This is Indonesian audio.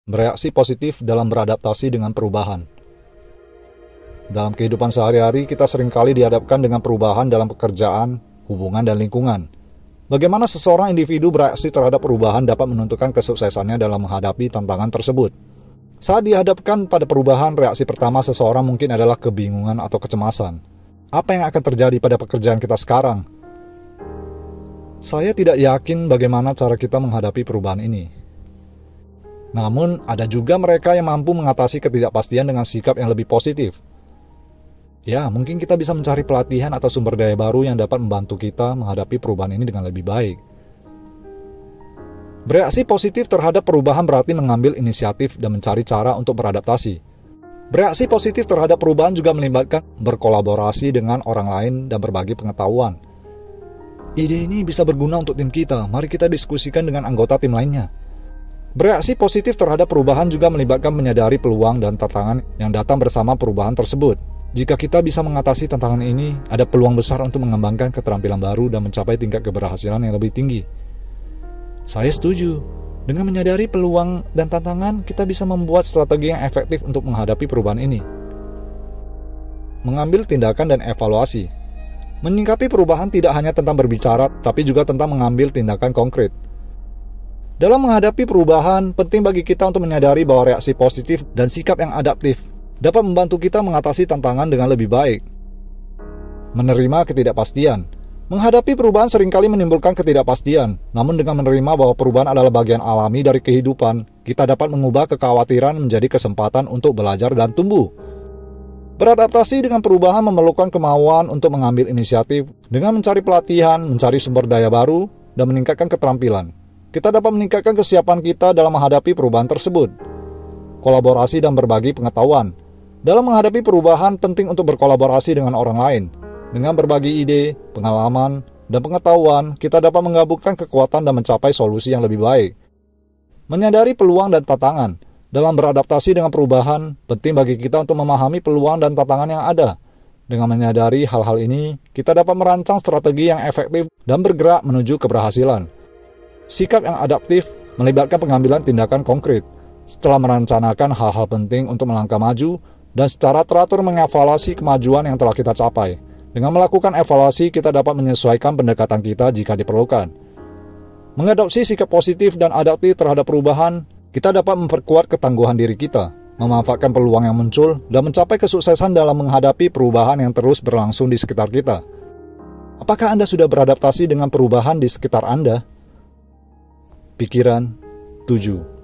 Bereaksi positif dalam beradaptasi dengan perubahan. Dalam kehidupan sehari-hari, kita seringkali dihadapkan dengan perubahan dalam pekerjaan, hubungan, dan lingkungan. Bagaimana seseorang individu bereaksi terhadap perubahan dapat menentukan kesuksesannya dalam menghadapi tantangan tersebut. Saat dihadapkan pada perubahan, reaksi pertama seseorang mungkin adalah kebingungan atau kecemasan. Apa yang akan terjadi pada pekerjaan kita sekarang? Saya tidak yakin bagaimana cara kita menghadapi perubahan ini. Namun, ada juga mereka yang mampu mengatasi ketidakpastian dengan sikap yang lebih positif. Ya, mungkin kita bisa mencari pelatihan atau sumber daya baru yang dapat membantu kita menghadapi perubahan ini dengan lebih baik. Bereaksi positif terhadap perubahan berarti mengambil inisiatif dan mencari cara untuk beradaptasi. Bereaksi positif terhadap perubahan juga melibatkan berkolaborasi dengan orang lain dan berbagi pengetahuan. Ide ini bisa berguna untuk tim kita, mari kita diskusikan dengan anggota tim lainnya. Bereaksi positif terhadap perubahan juga melibatkan menyadari peluang dan tantangan yang datang bersama perubahan tersebut. Jika kita bisa mengatasi tantangan ini, ada peluang besar untuk mengembangkan keterampilan baru dan mencapai tingkat keberhasilan yang lebih tinggi. Saya setuju. Dengan menyadari peluang dan tantangan, kita bisa membuat strategi yang efektif untuk menghadapi perubahan ini. Mengambil tindakan dan evaluasi. Menyikapi perubahan tidak hanya tentang berbicara, tapi juga tentang mengambil tindakan konkret. Dalam menghadapi perubahan, penting bagi kita untuk menyadari bahwa reaksi positif dan sikap yang adaptif dapat membantu kita mengatasi tantangan dengan lebih baik. Menerima ketidakpastian. Menghadapi perubahan seringkali menimbulkan ketidakpastian, namun dengan menerima bahwa perubahan adalah bagian alami dari kehidupan, kita dapat mengubah kekhawatiran menjadi kesempatan untuk belajar dan tumbuh. Beradaptasi dengan perubahan memerlukan kemauan untuk mengambil inisiatif dengan mencari pelatihan, mencari sumber daya baru, dan meningkatkan keterampilan. Kita dapat meningkatkan kesiapan kita dalam menghadapi perubahan tersebut. Kolaborasi dan berbagi pengetahuan. Dalam menghadapi perubahan, penting untuk berkolaborasi dengan orang lain. Dengan berbagi ide, pengalaman, dan pengetahuan, kita dapat menggabungkan kekuatan dan mencapai solusi yang lebih baik. Menyadari peluang dan tantangan. Dalam beradaptasi dengan perubahan, penting bagi kita untuk memahami peluang dan tantangan yang ada. Dengan menyadari hal-hal ini, kita dapat merancang strategi yang efektif dan bergerak menuju keberhasilan. Sikap yang adaptif melibatkan pengambilan tindakan konkret setelah merencanakan hal-hal penting untuk melangkah maju dan secara teratur mengevaluasi kemajuan yang telah kita capai. Dengan melakukan evaluasi, kita dapat menyesuaikan pendekatan kita jika diperlukan. Mengadopsi sikap positif dan adaptif terhadap perubahan, kita dapat memperkuat ketangguhan diri kita, memanfaatkan peluang yang muncul, dan mencapai kesuksesan dalam menghadapi perubahan yang terus berlangsung di sekitar kita. Apakah Anda sudah beradaptasi dengan perubahan di sekitar Anda? Pikiran 7.